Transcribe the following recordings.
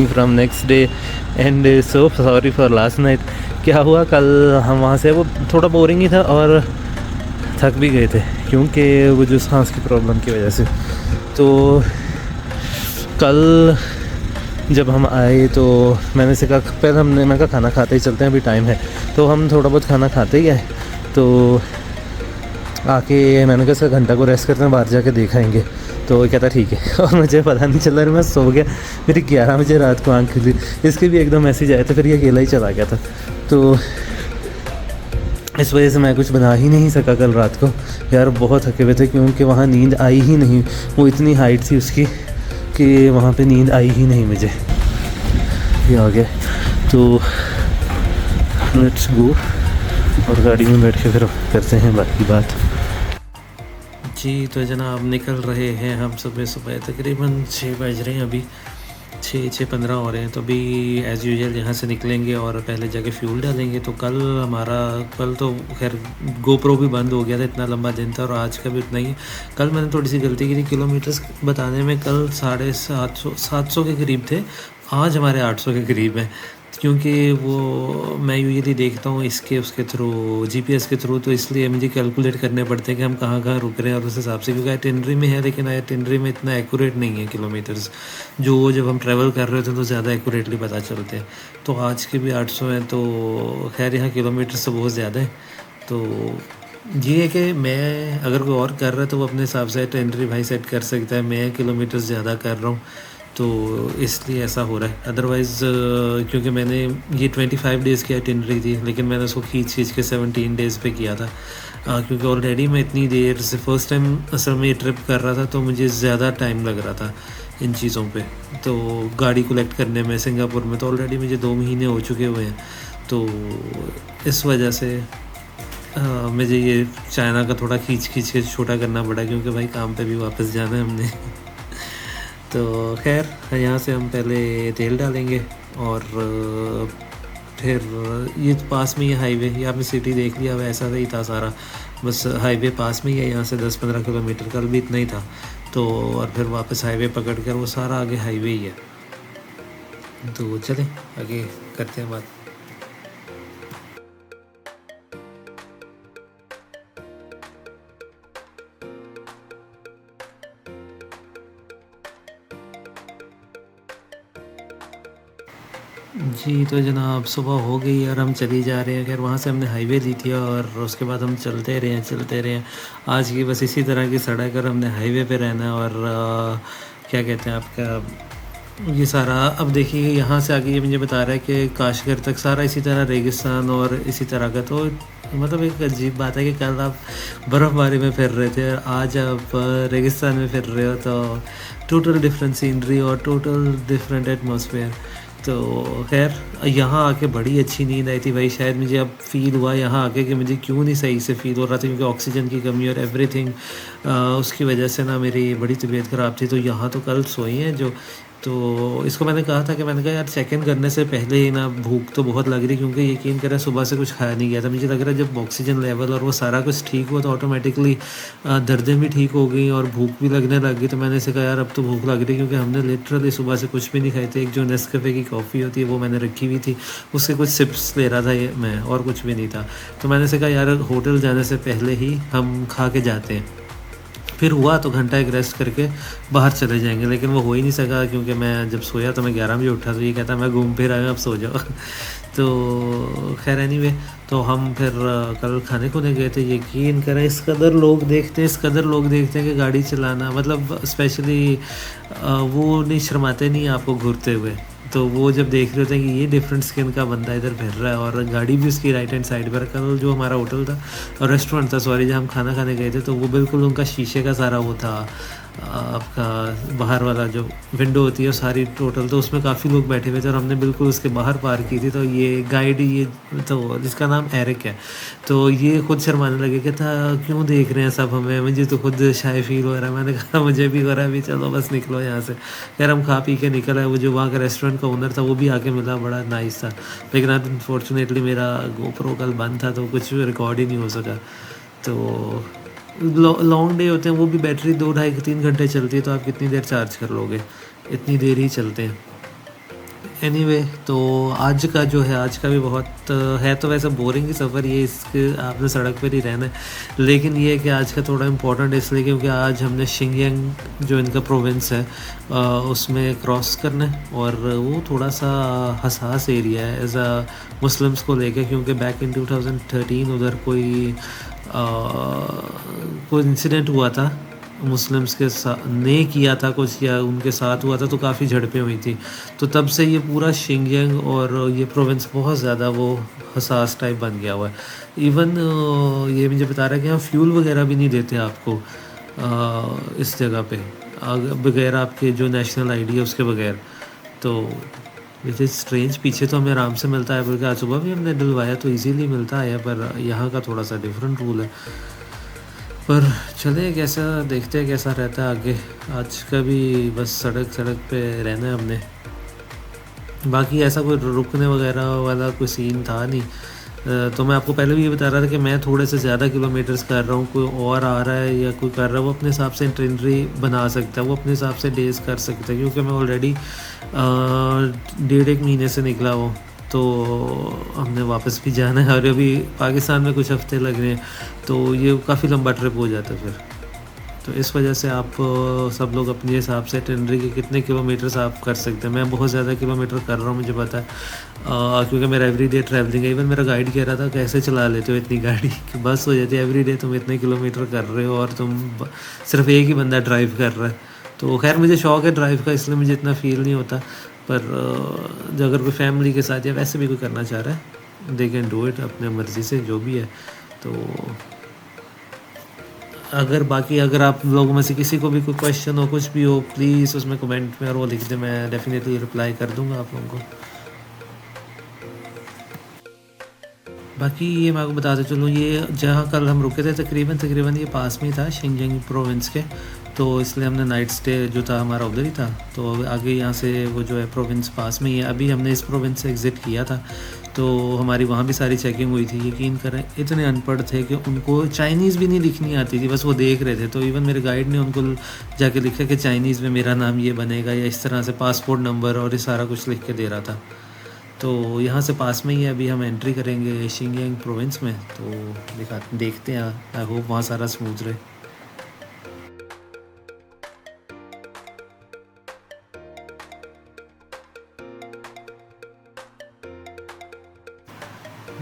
From next day and so sorry for last night. क्या हुआ कल हम वहाँ से, वो थोड़ा बोरिंग ही था और थक भी गए थे क्योंकि वो जो सांस की प्रॉब्लम की वजह से। तो कल जब हम आए तो मैंने से कहा पहले मैं कहा खाना खाते ही चलते हैं, अभी टाइम है। तो हम थोड़ा बहुत खाना खाते ही आए। तो आके मैंने कहा सर घंटा को रेस्ट करते हैं, बाहर जाके देखाएंगे। तो वो कहता ठीक है और मुझे पता नहीं चला, मैं सो गया। मेरी 11 बजे रात को आँख खुली, इसके भी एकदम मैसेज आया था, फिर ये अकेला ही चला गया था। तो इस वजह से मैं कुछ बना ही नहीं सका कल रात को। यार बहुत थके हुए थे क्योंकि वहाँ नींद आई ही नहीं। वो इतनी हाइट थी उसकी कि वहाँ पे नींद आई ही नहीं मुझे। ये आ गया तो लेट्स गो, और गाड़ी में बैठ के फिर करते हैं बाकी बात। जी तो जनाब निकल रहे हैं हम सुबह सुबह, तकरीबन 6 बज रहे हैं, अभी 6:15 हो रहे हैं। तो अभी एज़ यूजुअल यहाँ से निकलेंगे और पहले जाके फ्यूल डालेंगे। तो कल तो खैर गोप्रो भी बंद हो गया था, इतना लंबा दिन था, और आज का भी उतना ही। कल मैंने थोड़ी सी गलती की थी, किलोमीटर्स बताने में कल 750 के करीब थे, आज हमारे 800 के करीब हैं। क्योंकि वो मैं यूजुअली देखता हूँ इसके उसके थ्रू, जीपीएस के थ्रू, तो इसलिए मुझे कैलकुलेट करने पड़ते हैं कि हम कहाँ कहाँ रुक रहे हैं, और उस हिसाब से, क्योंकि आइटिनरी में है लेकिन आइटिनरी में इतना एक्यूरेट नहीं है किलोमीटर्स, जो जब हम ट्रैवल कर रहे होते हैं तो ज़्यादा एक्यूरेटली पता चलते हैं। तो आज के भी 800 हैं, तो खैर यहाँ किलोमीटर्स तो बहुत ज़्यादा है। तो ये है कि मैं अगर कोई और कर रहा है तो वो अपने हिसाब से आइटिनरी भाई सेट कर सकता है, मैं किलोमीटर्स ज़्यादा कर रहा हूँ तो इसलिए ऐसा हो रहा है। अदरवाइज़ क्योंकि मैंने ये 25 डेज़ की आइटिनरी थी, लेकिन मैंने उसको खींच के 17 डेज़ पे किया था। क्योंकि ऑलरेडी मैं इतनी देर से फर्स्ट टाइम असल में ये ट्रिप कर रहा था, तो मुझे ज़्यादा टाइम लग रहा था इन चीज़ों पे। तो गाड़ी कलेक्ट करने में सिंगापुर में तो ऑलरेडी मुझे 2 महीने हो चुके हुए हैं। तो इस वजह से मुझे ये चाइना का थोड़ा खींच के छोटा करना पड़ा, क्योंकि भाई काम पे भी वापस जाना है हमने। तो खैर यहाँ से हम पहले तेल डालेंगे और फिर ये पास में ही हाईवे, ये आपने सिटी देख लिया, वैसा ही था सारा, बस हाईवे पास में ही है यहाँ से 10-15 किलोमीटर, कल भी इतना ही था। तो और फिर वापस हाईवे पकड़ कर वो सारा आगे हाईवे ही है। तो चलें आगे करते हैं बात। जी तो जनाब सुबह हो गई और हम चली जा रहे हैं। खैर वहाँ से हमने हाईवे ली थी और उसके बाद हम चलते रहे हैं। आज की बस इसी तरह की सड़क और हमने हाईवे पे रहना है। और क्या कहते हैं आपका ये सारा, अब देखिए यहाँ से आगे ये मुझे बता रहा है कि काशगर तक सारा इसी तरह रेगिस्तान और इसी तरह का। तो मतलब एक अजीब बात है कि कल आप बर्फ़बारी में फिर रहे थे, आज आप रेगिस्तान में फिर रहे हो, तो टोटल डिफरेंट सीनरी और टोटल डिफरेंट एटमॉस्फेयर। तो खैर यहाँ आके बड़ी अच्छी नींद आई थी भाई। शायद मुझे अब फील हुआ यहाँ आके कि मुझे क्यों नहीं सही से फील हो रहा था, क्योंकि ऑक्सीजन की कमी और एवरीथिंग उसकी वजह से ना मेरी बड़ी तबीयत ख़राब थी। तो यहाँ तो कल सोई हैं जो, तो इसको मैंने कहा था कि मैंने कहा यार चेक इन करने से पहले ही ना भूख तो बहुत लग रही, क्योंकि यकीन करें सुबह से कुछ खाया नहीं गया था। मुझे लग रहा है जब ऑक्सीजन लेवल और वो सारा कुछ ठीक हुआ तो ऑटोमेटिकली दर्दें भी ठीक हो गई और भूख भी लगने लग गई। तो मैंने इसे कहा यार अब तो भूख लग रही, क्योंकि हमने लिटरली सुबह से कुछ भी नहीं खाई थी। एक जो नेस्कैफे की कॉफ़ी होती है वो मैंने रखी हुई थी, उससे कुछ सिप्स ले रहा था ये मैं, और कुछ भी नहीं था। तो मैंने इसे कहा यार होटल जाने से पहले ही हम खा के जाते हैं। फिर हुआ तो घंटा एक रेस्ट करके बाहर चले जाएंगे, लेकिन वो हो ही नहीं सका, क्योंकि मैं जब सोया तो मैं 11 बजे उठा, तो ये कहता मैं घूम फिर आया, अब सो जाओ। तो खैर एनीवे, तो हम फिर कल खाने खुने गए थे। यकीन करें इस कदर लोग देखते हैं कि गाड़ी चलाना, मतलब स्पेशली वो नहीं शर्माते नहीं आपको घूरते हुए। तो वो जब देख रहे होते हैं कि ये डिफरेंट स्किन का बंदा इधर फिर रहा है, और गाड़ी भी उसकी राइट हैंड साइड पर। कल जो हमारा होटल था और रेस्टोरेंट था सॉरी, जहाँ हम खाना खाने गए थे, तो वो बिल्कुल उनका शीशे का सारा वो था, आपका बाहर वाला जो विंडो होती है सारी टोटल, तो उसमें काफ़ी लोग बैठे हुए थे और हमने बिल्कुल उसके बाहर पार्क की थी। तो ये गाइड, ये तो जिसका नाम एरिक है, तो ये खुद शर्माने लगे कि था क्यों देख रहे हैं सब हमें, मुझे तो खुद शाय फील हो रहा है। मैंने कहा मुझे भी हो रहा है, अभी चलो बस निकलो यहाँ से। खैर हम खा पी के निकल आए। वो जो वहाँ का रेस्टोरेंट का ओनर था वो भी आके मिला, बड़ा नाइस था, लेकिन अनफॉर्चुनेटली मेरा गोप्रो कल बंद था तो कुछ रिकॉर्ड ही नहीं हो सका। तो लॉन्ग डे होते हैं, वो भी बैटरी 2-2.5-3 घंटे चलती है, तो आप कितनी देर चार्ज कर लोगे, इतनी देर ही चलते हैं। एनीवे तो आज का जो है, आज का भी बहुत है तो वैसे बोरिंग ही सफ़र, ये इसके आपने सड़क पर ही रहना है, लेकिन ये है कि आज का थोड़ा इम्पोर्टेंट इसलिए क्योंकि आज हमने शिंगयांग जो इनका प्रोविंस है उसमें क्रॉस करना है, और वो थोड़ा सा हसास एरिया है एज अ मुस्लिम्स को लेके, क्योंकि बैक इन 2013 उधर कोई इंसिडेंट हुआ था मुस्लिम्स के साथ, ने किया था कुछ या उनके साथ हुआ था, तो काफ़ी झड़पें हुई थी। तो तब से ये पूरा शिंगयांग और ये प्रोविंस बहुत ज़्यादा वो हसास टाइप बन गया हुआ है। इवन ये मुझे बता रहा है कि यहाँ फ्यूल वगैरह भी नहीं देते आपको इस जगह पे, बगैर आपके जो नेशनल आईडी है उसके बगैर। तो विच इज़ स्ट्रेंज, पीछे तो हमें आराम से मिलता है, बल्कि आज सुबह भी हमने डलवाया तो इजीली मिलता है, पर यहाँ का थोड़ा सा डिफरेंट रूल है। पर चले कैसा, देखते हैं कैसा रहता है आगे। आज का भी बस सड़क पे रहना है हमने, बाकी ऐसा कोई रुकने वगैरह वाला कोई सीन था नहीं। तो मैं आपको पहले भी ये बता रहा था कि मैं थोड़े से ज़्यादा किलोमीटर्स कर रहा हूँ, कोई और आ रहा है या कोई कर रहा है वो अपने हिसाब से इटिनरी बना सकता है, वो अपने हिसाब से डेज कर सकता है, क्योंकि मैं ऑलरेडी 1.5 महीने से निकला हूँ, तो हमने वापस भी जाना है और अभी पाकिस्तान में कुछ हफ्ते लग रहे हैं, तो ये काफ़ी लंबा ट्रिप हो जाता है फिर। तो इस वजह से आप सब लोग अपने हिसाब से इटिनरी के कितने किलोमीटर्स आप कर सकते हैं। मैं बहुत ज़्यादा किलोमीटर कर रहा हूँ, मुझे पता है, क्योंकि मेरा एवरीडे ट्रैवलिंग है। इवन मेरा गाइड कह रहा था कैसे चला लेते हो इतनी गाड़ी कि बस हो जाती है, एवरीडे तुम इतने किलोमीटर कर रहे हो और तुम सिर्फ एक ही बंदा ड्राइव कर रहा है। तो खैर मुझे शौक़ है ड्राइव का, इसलिए मुझे इतना फ़ील नहीं होता, पर जो अगर कोई फैमिली के साथ या वैसे भी कोई करना चाह रहा है, दे कैन डू इट अपने मर्ज़ी से, जो भी है। तो अगर आप लोगों में से किसी को भी कोई क्वेश्चन हो, कुछ भी हो, प्लीज़ उसमें कमेंट में और वो लिख दे, मैं डेफिनेटली रिप्लाई कर दूंगा आप लोगों को। बाकी ये मैं आपको बताते चलूँ, ये जहाँ कल हम रुके थे तकरीबन ये पास में ही था शिंजियांग प्रोविंस के, तो इसलिए हमने नाइट स्टे जो था हमारा उधर ही था। तो आगे यहाँ से वो जो है प्रोविंस पास में ही है। अभी हमने इस प्रोविंस से एग्ज़िट किया था, तो हमारी वहाँ भी सारी चेकिंग हुई थी। यकीन करें इतने अनपढ़ थे कि उनको चाइनीज़ भी नहीं लिखनी आती थी, बस वो देख रहे थे। तो इवन मेरे गाइड ने उनको जाके लिखा कि चाइनीज़ में मेरा नाम ये बनेगा, या इस तरह से पासपोर्ट नंबर और ये सारा कुछ लिख के दे रहा था। तो यहाँ से पास में ही है, अभी हम एंट्री करेंगे शिंजियांग प्रोविंस में, तो देखते हैं। आई होप वहाँ सारा स्मूथ रहे।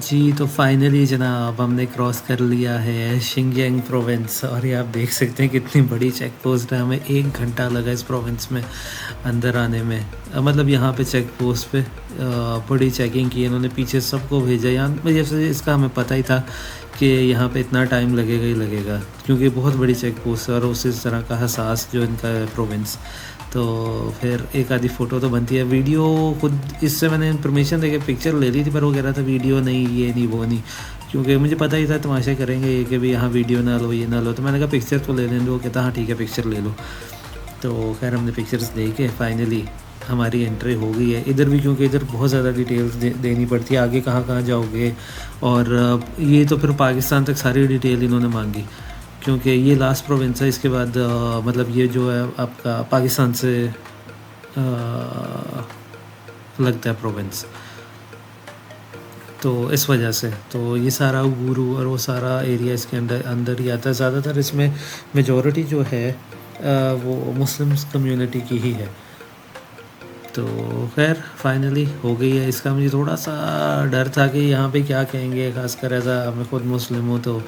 जी, तो फाइनली जनाब हमने क्रॉस कर लिया है शिंजियांग प्रोविंस, और ये आप देख सकते हैं कितनी बड़ी चेक पोस्ट है। हमें 1 घंटा लगा इस प्रोविंस में अंदर आने में। मतलब यहाँ पे चेक पोस्ट पे बड़ी चेकिंग की इन्होंने, पीछे सबको भेजा। यहाँ जैसे इसका हमें पता ही था कि यहाँ पे इतना टाइम लगेगा ही लगेगा, क्योंकि बहुत बड़ी चेक पोस्ट है और उसी तरह का हसास जो इनका प्रोविंस। तो फिर एक आधी फ़ोटो तो बनती है, वीडियो खुद इससे मैंने इन्फॉर्मेशन देके पिक्चर ले ली थी, पर वो कह रहा था वीडियो नहीं, ये नहीं, वो नहीं, क्योंकि मुझे पता ही था तमाशा करेंगे ये कि भी यहाँ वीडियो ना लो, ये ना लो। तो मैंने कहा पिक्चर तो ले लें दो, कहता हाँ ठीक है पिक्चर ले लो। तो खैर हमने पिक्चर्स दे के फाइनली हमारी एंट्री हो गई है इधर भी, क्योंकि इधर बहुत ज़्यादा डिटेल्स देनी पड़ती है, आगे कहाँ कहाँ जाओगे। और ये तो फिर पाकिस्तान तक सारी डिटेल इन्होंने मांगी, क्योंकि ये लास्ट प्रोविंस है। इसके बाद मतलब ये जो है आपका पाकिस्तान से लगता है प्रोविंस, तो इस वजह से तो ये सारा गुरु और वो सारा एरिया इसके अंदर ही आता है। ज़्यादातर इसमें मेजॉरिटी जो है वो मुस्लिम्स कम्युनिटी की ही है। तो खैर फाइनली हो गई है। इसका मुझे थोड़ा सा डर था कि यहाँ पे क्या कहेंगे, खासकर ऐसा मैं खुद मुस्लिम हूँ, तो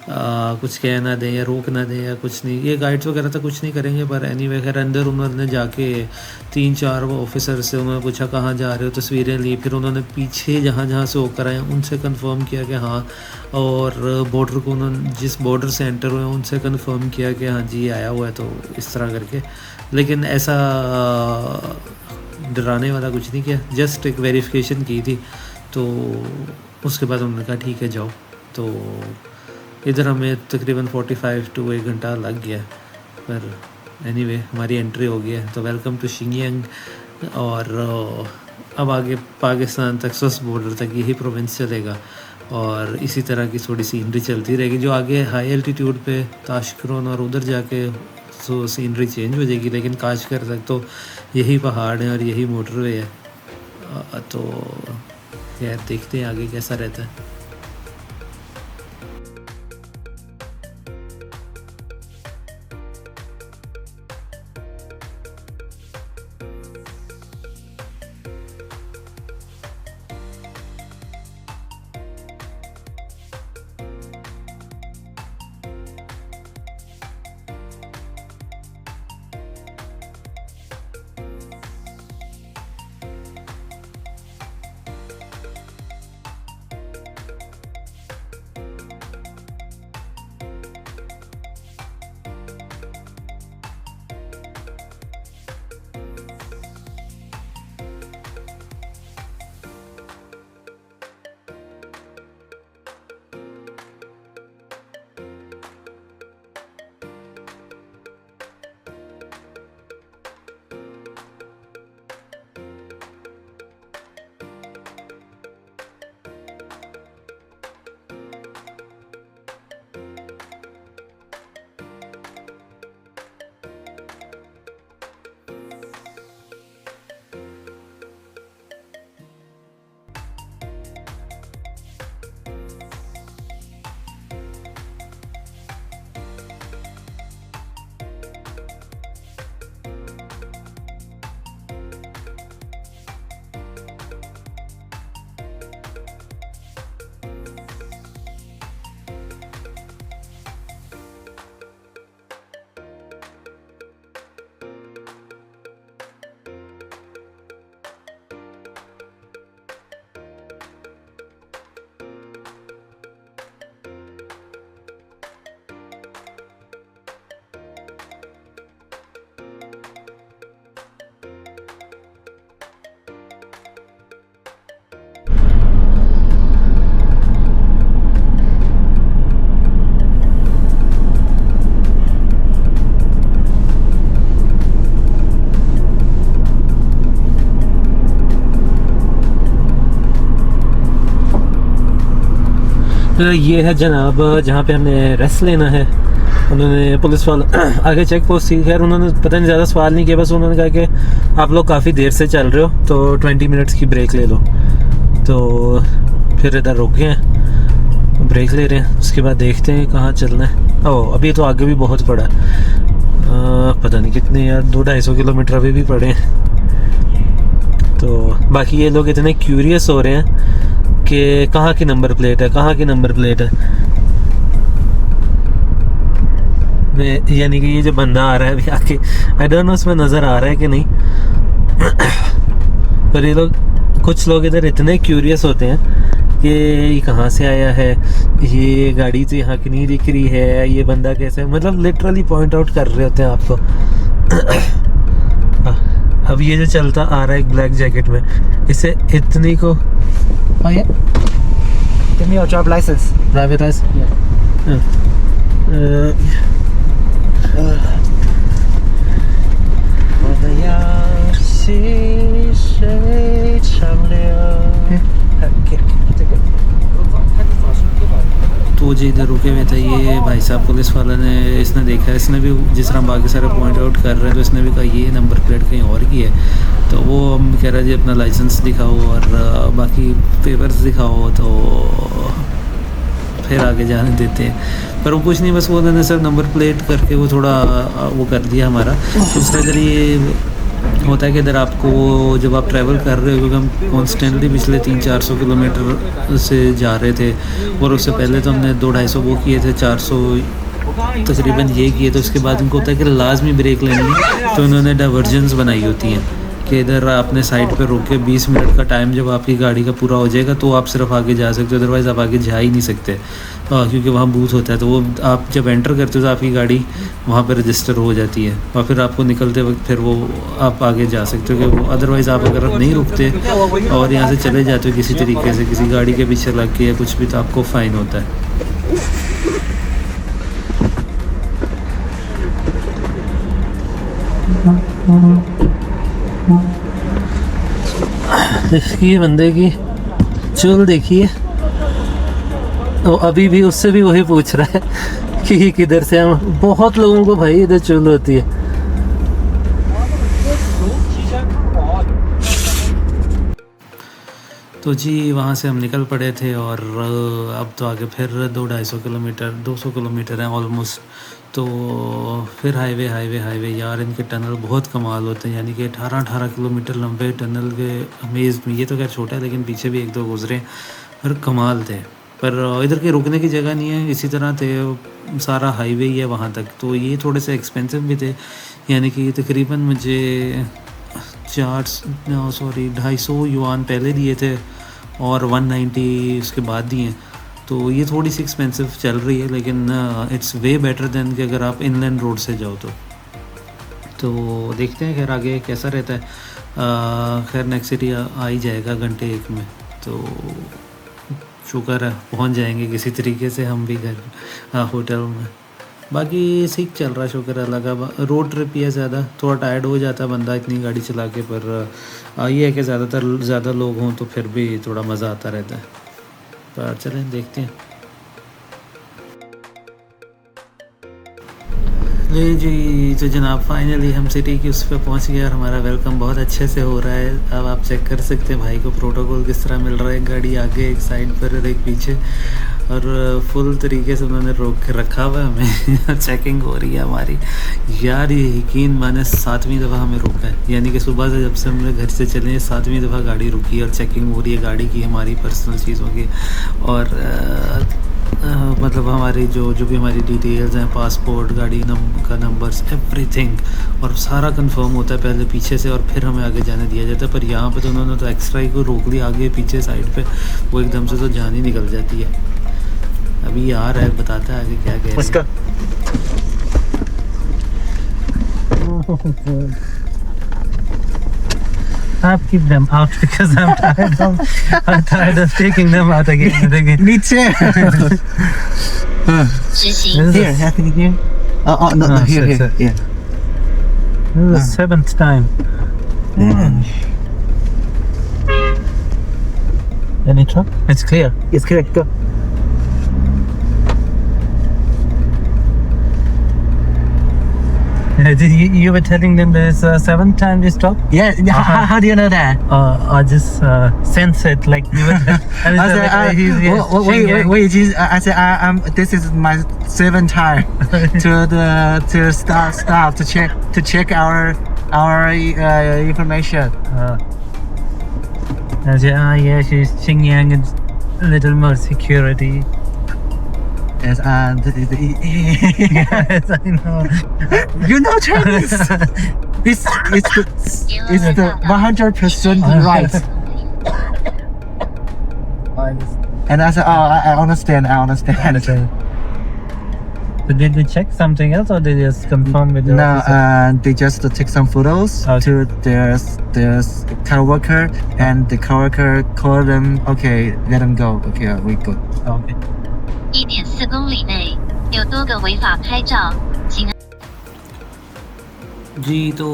कुछ कह ना दें या रोक ना दें या कुछ नहीं। ये गाइड्स वगैरह तो कुछ नहीं करेंगे, पर एनीवे खैर अंदर उन्होंने जाके 3-4 वो ऑफिसर से उन्होंने पूछा कहाँ जा रहे हो, तस्वीरें ली। फिर उन्होंने पीछे जहाँ जहाँ से होकर आए उनसे कंफर्म किया कि हाँ, और बॉर्डर को उन्होंने जिस बॉर्डर से एंटर हुए उनसे कंफर्म किया कि हाँ जी आया हुआ है, तो इस तरह करके। लेकिन ऐसा डराने वाला कुछ नहीं किया, जस्ट एक वेरिफिकेशन की थी। तो उसके बाद उन्होंने कहा ठीक है जाओ। तो इधर हमें तकरीबन 45 to 1 घंटा लग गया, पर एनीवे हमारी एंट्री हो गई है। तो वेलकम टू शिंजियांग, और अब आगे पाकिस्तान तक स्वस्थ बॉर्डर तक यही प्रोविंस चलेगा, और इसी तरह की थोड़ी सीनरी चलती रहेगी। जो आगे हाई एल्टीट्यूड पे ताशकंद और उधर जाके तो सीनरी चेंज हो जाएगी, लेकिन काशगर तक तो यही पहाड़ है और यही मोटरवे है। तो यार देखते हैं आगे कैसा रहता है। तो ये है जनाब जहाँ पे हमने रेस्ट लेना है। उन्होंने पुलिस वाला आगे चेक पोस्ट थी, खैर उन्होंने पता नहीं ज़्यादा सवाल नहीं किया, बस उन्होंने कहा कि आप लोग काफ़ी देर से चल रहे हो तो 20 मिनट्स की ब्रेक ले लो। तो फिर इधर रुक गए हैं, ब्रेक ले रहे हैं, उसके बाद देखते हैं कहाँ चलना है। ओह अभी तो आगे भी बहुत पड़ा है, पता नहीं कितने यार 200-250 किलोमीटर अभी भी पड़े हैं। तो बाकी ये लोग इतने क्यूरियस हो रहे हैं कि कहाँ की नंबर प्लेट है, कहाँ की नंबर प्लेट है। यानी कि ये जो बंदा आ रहा है अभी आके, आई डोंट नो उसमें नज़र आ रहा है कि नहीं पर ये लोग, कुछ लोग इधर इतने क्यूरियस होते हैं कि ये कहाँ से आया है, ये गाड़ी तो यहाँ की नहीं दिख रही है, ये बंदा कैसे, मतलब लिटरली पॉइंट आउट कर रहे होते हैं आपको। अब ये जो चलता आ रहा है एक ब्लैक जैकेट में, इसे इतनी को Oh yeah. Give me your driver license. Driver लाइसेंस我们要细水长流。Okay. तो वो जो इधर रुके हुए थे ये भाई साहब पुलिस वाला ने, इसने देखा, इसने भी जिस तरह बाकी सारे पॉइंट आउट कर रहे हैं तो इसने भी कहा ये नंबर प्लेट कहीं और की है। तो वो कह रहा है जी अपना लाइसेंस दिखाओ और बाकी पेपर्स दिखाओ, तो फिर आगे जाने देते हैं। पर वो कुछ नहीं, बस वो उन्होंने सर नंबर प्लेट करके वो थोड़ा वो कर दिया हमारा। दूसरा इधर ये होता है कि इधर आपको जब आप ट्रैवल कर रहे हो, क्योंकि हम कॉन्स्टेंटली पिछले 300-400 किलोमीटर से जा रहे थे और उससे पहले तो हमने 200-250 वो किए थे, 400 तकरीबन ये किए। तो उसके बाद उनको होता है कि लाजमी ब्रेक लेनी है, तो उन्होंने डाइवर्जन्स बनाई होती हैं कि इधर आपने साइड पे रोक के 20 मिनट का टाइम जब आपकी गाड़ी का पूरा हो जाएगा तो आप सिर्फ आगे जा सकते हो, अदरवाइज़ आप आगे जा ही नहीं सकते क्योंकि वहाँ बूथ होता है। तो वो आप जब एंटर करते हो तो आपकी गाड़ी वहाँ पर रजिस्टर हो जाती है और फिर आपको निकलते वक्त फिर वो आप आगे जा सकते हो कि वो, अदरवाइज़ आप अगर नहीं रुकते और यहाँ से चले जाते हो किसी तरीके से, किसी गाड़ी के पीछे लग के या कुछ भी, तो आपको फ़ाइन होता है। देखिए बंदे की चूल देखिए, तो अभी भी उससे भी वही पूछ रहा है कि किधर से हम। बहुत लोगों को भाई इधर चूल होती है। तो जी वहाँ से हम निकल पड़े थे और अब तो आगे फिर 200 किलोमीटर हैं ऑलमोस्ट। तो फिर हाईवे हाईवे हाईवे यार, इनके टनल बहुत कमाल होते हैं, यानी कि 18 किलोमीटर लंबे टनल के अमेज में। ये तो खैर छोटा है लेकिन पीछे भी एक दो गुजरे और कमाल थे। पर इधर के रुकने की जगह नहीं है, इसी तरह थे सारा हाईवे ही है वहाँ तक। तो ये थोड़े से एक्सपेंसिव भी थे, यानी कि तकरीबन मुझे 250 युआन पहले दिए थे और 190 उसके बाद दिए। तो ये थोड़ी सी एक्सपेंसिव चल रही है, लेकिन इट्स वे बेटर देन कि अगर आप इनलैंड रोड से जाओ तो देखते हैं खैर आगे कैसा रहता है। खैर नेक्स्ट सिटी आ ही जाएगा घंटे एक में, तो शुक्र है पहुंच जाएंगे किसी तरीके से हम भी घर होटल में। बाकी ठीक चल रहा है, शुक्र अल्लाह का। रोड ट्रिप ही है, ज़्यादा थोड़ा टायर्ड हो जाता है बंदा इतनी गाड़ी चला के, पर ये है कि ज़्यादा लोग हों तो फिर भी थोड़ा मज़ा आता रहता है। पर चलें देखते हैं। जी तो जनाब फाइनली हम सिटी की उस पर पहुँच गए और हमारा वेलकम बहुत अच्छे से हो रहा है। अब आप चेक कर सकते हैं भाई को प्रोटोकॉल किस तरह मिल रहा है। एक गाड़ी आगे, एक साइड पर और एक पीछे, और फुल तरीके से उन्होंने रोक के रखा हुआ है हमें। चेकिंग हो रही है हमारी यार, ये यकीन माने 7वीं दफ़ा हमें रोका है, यानी कि सुबह से जब से हमने घर से चले 7वीं दफ़ा गाड़ी रुकी है और चेकिंग हो रही है गाड़ी की, हमारी पर्सनल चीज़ों की। और मतलब हमारी जो भी हमारी डिटेल्स हैं, पासपोर्ट, गाड़ी का नंबर्स, एवरीथिंग, और सारा कंफर्म होता है पहले पीछे से और फिर हमें आगे जाने दिया जाता है। पर यहाँ पे तो उन्होंने तो एक्स्ट्रा ही को रोक लिया आगे पीछे साइड पे, वो एकदम से तो जान ही निकल जाती है। अभी आ रहा है, बताता है आगे क्या कह रहा है। I'll keep them out because I'm tired of taking them out again and again. Me too. 执行 Here, happening here. Oh, no, Ah, here, sure, here. sure. Yeah. This is the 7th time. Any truck? It's clear. It's correct. Go. You were telling them there's a 7th time they stop? Yeah. How do you know that? I just sense it, like you were. I said, wait. I said, this is my 7th time to stop to check our information. I said, yeah, she's Xinjiang and a little more security. Yes, Yes, I know. you know Chinese. It's the 100% right. And I said, oh, I understand. So did they check something else or they just confirm with the No, officer? they just take some photos Okay. to their coworker, and the coworker called them. Okay, let them go. Okay, we go. Okay. 1.4公里内有多个违法拍照，请 जी तो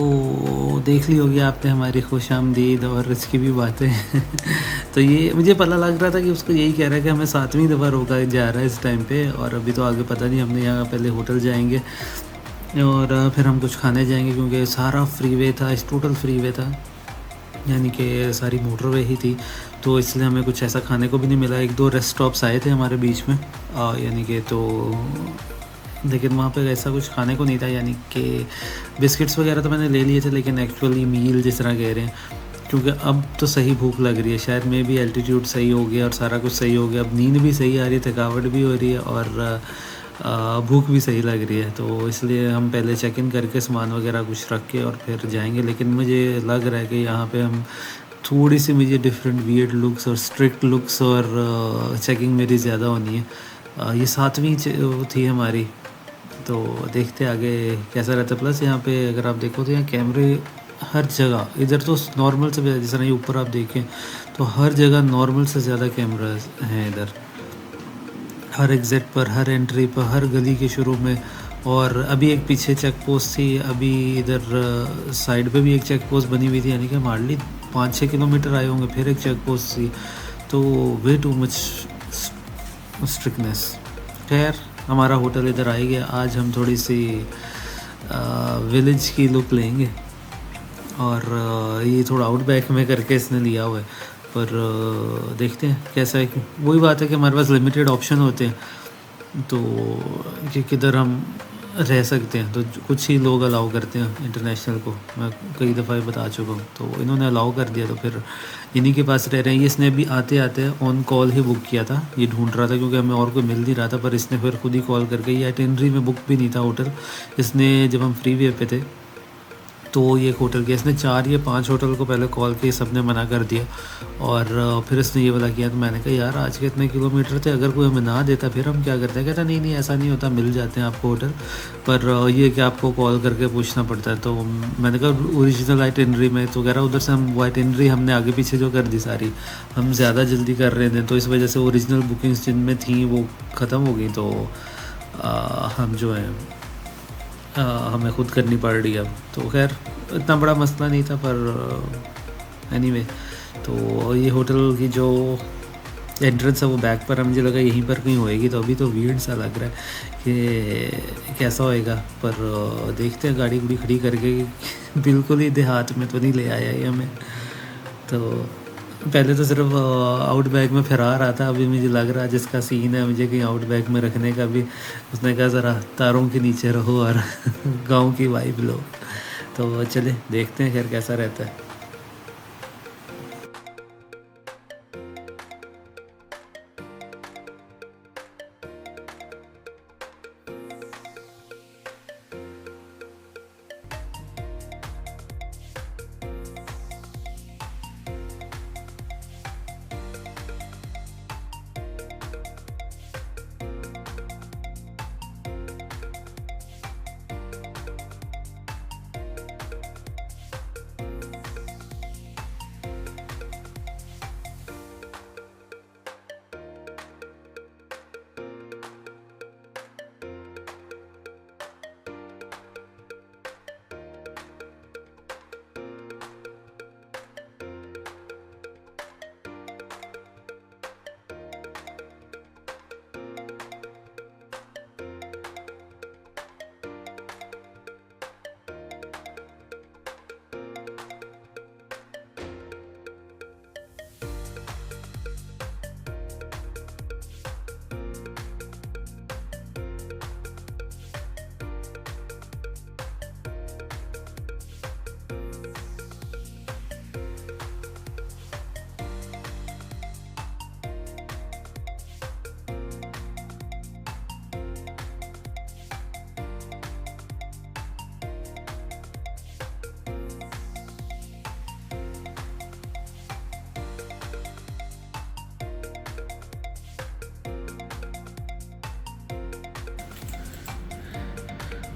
देख ली होगी आपने हमारी खुशामदीद और इसकी भी बातें। तो ये मुझे पता लग रहा था कि उसको यही कह रहा है कि हमें 7वीं दफ़ा रोका जा रहा है इस टाइम पे, और अभी तो आगे पता नहीं। हमने यहाँ पहले होटल जाएंगे और फिर हम कुछ खाने जाएंगे, क्योंकि सारा फ्रीवे था, टोटल फ्रीवे था, यानी कि सारी मोटरवे ही थी। तो इसलिए हमें कुछ ऐसा खाने को भी नहीं मिला। 1-2 रेस्ट स्टॉप्स आए थे हमारे बीच में, यानी कि तो लेकिन वहाँ पे ऐसा कुछ खाने को नहीं था, यानी कि बिस्किट्स वगैरह तो मैंने ले लिए थे, लेकिन एक्चुअली मील जिस तरह कह रहे हैं, क्योंकि अब तो सही भूख लग रही है। शायद में भी एल्टीट्यूड सही हो गया और सारा कुछ सही हो गया, अब नींद भी सही आ रही है, थकावट भी हो रही है और भूख भी सही लग रही है। तो इसलिए हम पहले चेक इन करके सामान वगैरह कुछ रख के और फिर जाएंगे। लेकिन मुझे लग रहा है कि यहाँ पे हम थोड़ी सी मुझे डिफरेंट वियर्ड लुक्स और स्ट्रिक्ट लुक्स और चेकिंग मेरी ज़्यादा होनी है। ये 7वीं थी हमारी, तो देखते आगे कैसा रहता है। प्लस यहाँ पे अगर आप देखो तो यहाँ कैमरे हर जगह, इधर तो नॉर्मल से जिस तरह ये ऊपर आप देखें तो हर जगह नॉर्मल से ज़्यादा कैमरा हैं इधर, हर एग्ज़िट पर, हर एंट्री पर, हर गली के शुरू में। और अभी एक पीछे चेक पोस्ट थी, अभी इधर साइड पे भी एक चेक पोस्ट बनी हुई थी, यानी कि हार्डली 5-6 किलोमीटर आए होंगे, फिर एक चेक पोस्ट थी। तो वे टू मच स्ट्रिक्टनेस। खैर हमारा होटल इधर आ ही गया। आज हम थोड़ी सी विलेज की लुक लेंगे, और ये थोड़ा आउटबैक में करके इसने लिया हुआ है। पर देखते हैं कैसा है कि वही बात है कि हमारे पास लिमिटेड ऑप्शन होते हैं, तो कि किधर हम रह सकते हैं। तो कुछ ही लोग अलाउ करते हैं इंटरनेशनल को, मैं कई दफ़ा ये बता चुका हूँ। तो इन्होंने अलाउ कर दिया, तो फिर इन्हीं के पास रह रहे हैं। इसने भी आते आते ऑन कॉल ही बुक किया था, ये ढूंढ रहा था क्योंकि हमें और कोई मिल नहीं रहा था, पर इसने फिर खुद ही कॉल करके, ये आइटिनरी में बुक भी नहीं था होटल। इसने जब हम फ्री वे पे थे तो ये एक होटल किया, इसने 4 या 5 होटल को पहले कॉल किए, सब ने मना कर दिया। और फिर इसने ये वाला किया, तो मैंने कहा यार आज के इतने किलोमीटर थे, अगर कोई हमें ना देता फिर हम क्या करते हैं। कहता नहीं नहीं ऐसा नहीं होता, मिल जाते हैं आपको होटल, पर ये कि आपको कॉल करके पूछना पड़ता है। तो मैंने कहा ओरिजिनल आइटिनरी में, तो कह रहा उधर से हम वो आइटिनरी हमने आगे पीछे जो कर दी सारी, हम ज़्यादा जल्दी कर रहे थे, तो इस वजह से ओरिजिनल बुकिंग्स जिनमें थी वो ख़त्म हो गई। तो हम जो है हमें खुद करनी पड़ रही है अब। तो खैर इतना बड़ा मसला नहीं था, पर एनीवे तो ये होटल की जो एंट्रेंस है वो बैक पर है, मुझे लगा यहीं पर कहीं होएगी, तो अभी तो वियर्ड सा लग रहा है कि कैसा होएगा। पर देखते हैं, गाड़ी गुड़ी खड़ी करके बिल्कुल ही देहात में तो नहीं ले आया ये हमें। तो पहले तो सिर्फ आउटबैग में फिरा रहा था, अभी मुझे लग रहा है जिसका सीन है मुझे कहीं आउटबैग में रखने का भी, उसने कहा ज़रा तारों के नीचे रहो और गांव की वाइब लो। तो चले देखते हैं खैर कैसा रहता है।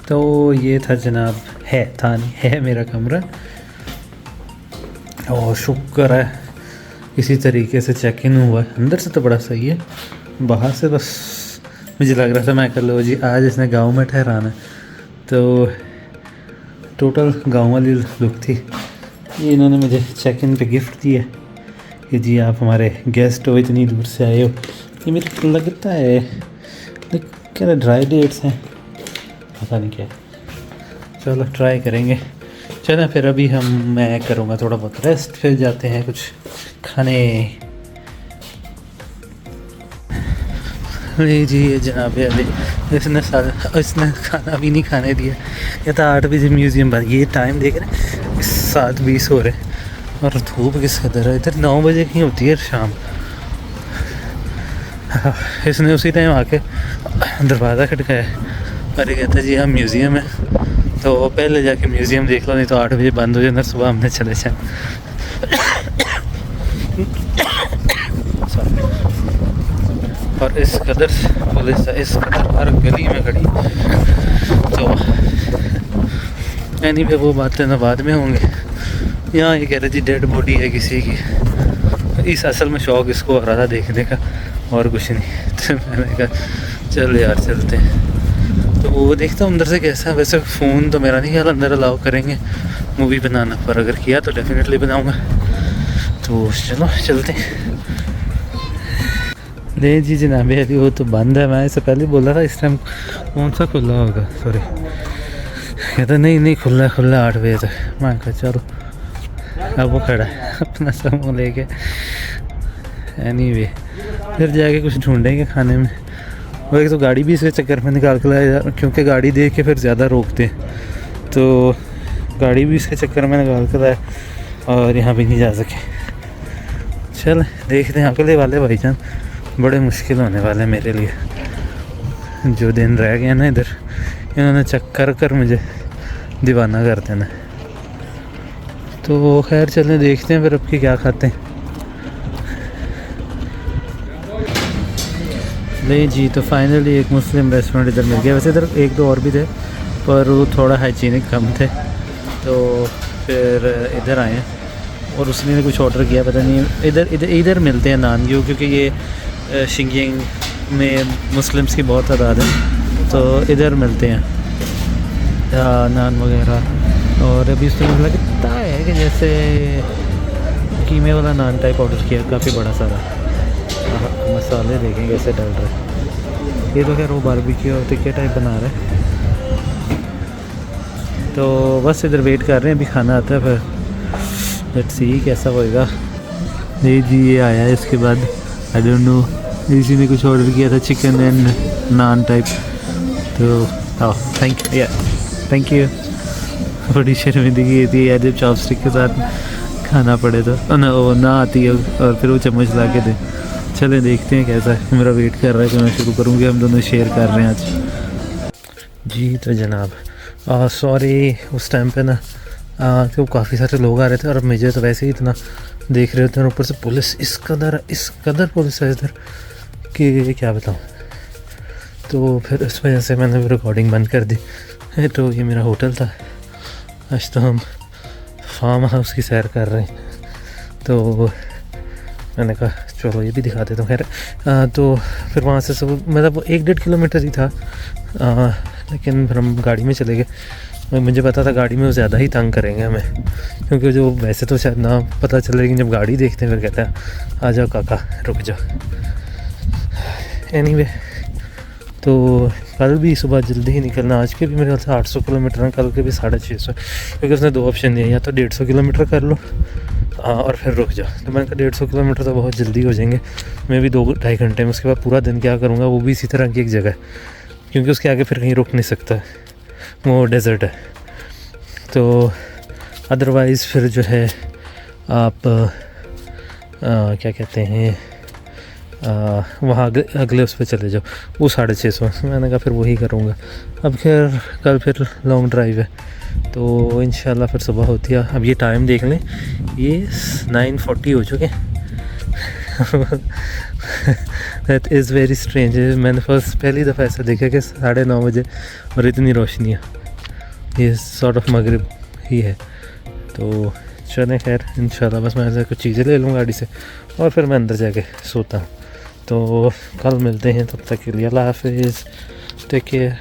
तो ये था जनाब, है मेरा कमरा, और शुक्र है इसी तरीके से चेक इन हुआ है। अंदर से तो बड़ा सही है, बाहर से बस मुझे लग रहा था मैं कर लो जी आज इसने गांव में ठहराना है, तो टोटल गांव वाली लुक थी। ये इन्होंने मुझे चेक इन पे गिफ्ट दिया कि जी आप हमारे गेस्ट हो, इतनी दूर से आए हो। ये मेरे को लगता है क्या ड्राई डेट्स हैं, पता नहीं क्या। चलो ट्राई करेंगे। चलो फिर अभी मैं करूँगा थोड़ा बहुत रेस्ट, फिर जाते हैं कुछ खाने। अरे जी ये जनाब अली इसने खाना भी नहीं खाने दिया। ये तो 8 बजे म्यूज़ियम बंद, ये टाइम देख रहे हैं 7:20 हो रहे हैं और धूप किस कदर है। इधर 9 बजे की होती है शाम। इसने उसी टाइम आके दरवाज़ा खटकाया और ये कहता जी हाँ म्यूज़ियम है, तो पहले जाके म्यूज़ियम देख लो, नहीं तो 8 बजे बंद हो जाए, अंदर सुबह हमने चले जाए। और इस कदर पुलिस इस कदर हर गली में खड़ी, तो यानी फिर वो बातें ना बाद में होंगे। यहाँ ये कह रहे जी डेड बॉडी है किसी की, इस असल में शौक़ इसको हो रहा था देखने का और कुछ नहीं। तो मैंने कहा चल यार चलते हैं। तो वो देखता हूँ अंदर से कैसा है। वैसे फ़ोन तो मेरा नहीं ख्याल अंदर अलाउ करेंगे मूवी बनाना, पर अगर किया तो डेफिनेटली बनाऊँगा। तो चलो चलते हैं। नहीं जी जनाब अभी वो तो बंद है, मैं इससे पहले बोला था इस टाइम कौन सा खुला होगा, सॉरी कहता नहीं खुला 8 बजे तक। मैं कहा चलो अब वो खड़ा है अपना समूह लेके। एनीवे फिर जाके कुछ ढूंढेंगे खाने में। वो एक तो गाड़ी भी इसके चक्कर में निकाल के लाया क्योंकि गाड़ी देख के फिर ज़्यादा रोकते हैं, तो गाड़ी भी इसके चक्कर में निकाल के लाया और यहाँ भी नहीं जा सके। चल देखते हैं अगले वाले भाईजान, बड़े मुश्किल होने वाले मेरे लिए। जो दिन रह गए ना इधर, इन्होंने चक्कर कर मुझे दीवाना कर देना। तो खैर चलें देखते हैं फिर अब की क्या खाते हैं। नहीं जी, तो फाइनली एक मुस्लिम रेस्टोरेंट इधर मिल गया। वैसे इधर एक दो और भी थे पर वो थोड़ा हाइजीनिक कम थे, तो फिर इधर आए हैं। और उसने कुछ ऑर्डर किया, पता नहीं इधर मिलते हैं नान जो, क्योंकि ये शिंगिंग में मुस्लिम्स की बहुत तादाद है, तो इधर मिलते हैं नान वगैरह। और अभी उसने मुझे लगता है कि जैसे कीमे वाला नान टाइप ऑर्डर किया, काफ़ी बड़ा सारा। मसाले देखें कैसे डाल रहे हैं। ये तो खैर वो बारबेक्यू और टिक्के टाइप बना रहे हैं। तो बस इधर वेट कर रहे हैं, अभी खाना आता है फिर लेट्स सी कैसा होएगा। नहीं जी ये आया है इसके बाद, आई डोंट नो, इसी ने कुछ ऑर्डर किया था चिकन एंड नान टाइप। तो थैंक यू। बड़ी शर्मिंदगी थी यार जब चॉपस्टिक के साथ खाना पड़े तो ना आती है और फिर वो चम्मच ला के दे। चले देखते हैं कैसा है। मेरा वेट कर रहा है कि मैं शुरू करूँगी, हम दोनों शेयर कर रहे हैं आज जी। तो जनाब सॉरी उस टाइम पे ना तो काफ़ी सारे लोग आ रहे थे और मुझे तो वैसे ही इतना देख रहे थे, और ऊपर से पुलिस इस कदर पुलिस है इधर कि क्या बताऊँ। तो फिर इस वजह से मैंने रिकॉर्डिंग बंद कर दी। तो ये मेरा होटल था, आज तो हम फार्म हाउस की सैर कर रहे हैं। तो मैंने कहा चलो ये भी दिखा देता हूँ। खैर तो फिर वहाँ से सब मतलब 1-1.5 किलोमीटर ही था, लेकिन फिर हम गाड़ी में चले गए। मुझे पता था गाड़ी में वो ज़्यादा ही तंग करेंगे हमें, क्योंकि जो वैसे तो शायद ना पता चले, लेकिन जब गाड़ी देखते हैं फिर कहता है आ जाओ काका रुक जाओ। एनीवे तो कल भी सुबह जल्दी ही निकलना, आज के भी मेरे ख्याल से 800 किलोमीटर है, कल के भी 650, क्योंकि उसने 2 ऑप्शन दिए, या तो 150 किलोमीटर कर लो और फिर रुक जाओ। तो मैंने कहा 150 किलोमीटर तो बहुत जल्दी हो जाएंगे, मैं भी 2-2.5 घंटे में। उसके बाद पूरा दिन क्या करूँगा, वो भी इसी तरह की एक जगह, क्योंकि उसके आगे फिर कहीं रुक नहीं सकता, वो डेजर्ट है। तो अदरवाइज़ फिर जो है आप क्या कहते हैं वहाँ अगले उस पर चले जाओ, वो 650। मैंने कहा फिर वही करूँगा। अब खैर कल फिर लॉन्ग ड्राइव है, तो इंशाल्लाह फिर सुबह होती है। अब ये टाइम देख लें, ये 9:40 हो चुके हैं। That is very strange. मैंने पहली दफ़ा ऐसा देखा कि 9:30 बजे और इतनी रोशनी है। ये सॉर्ट ऑफ मगरिब ही है। तो चलें खैर इंशाल्लाह, बस मैं ऐसे कुछ चीज़ें ले लूँ गाड़ी से और फिर मैं अंदर जाके सोता हूँ। तो कल मिलते हैं, तब तक के लिए अल्लाह हाफिज़, टेक केयर।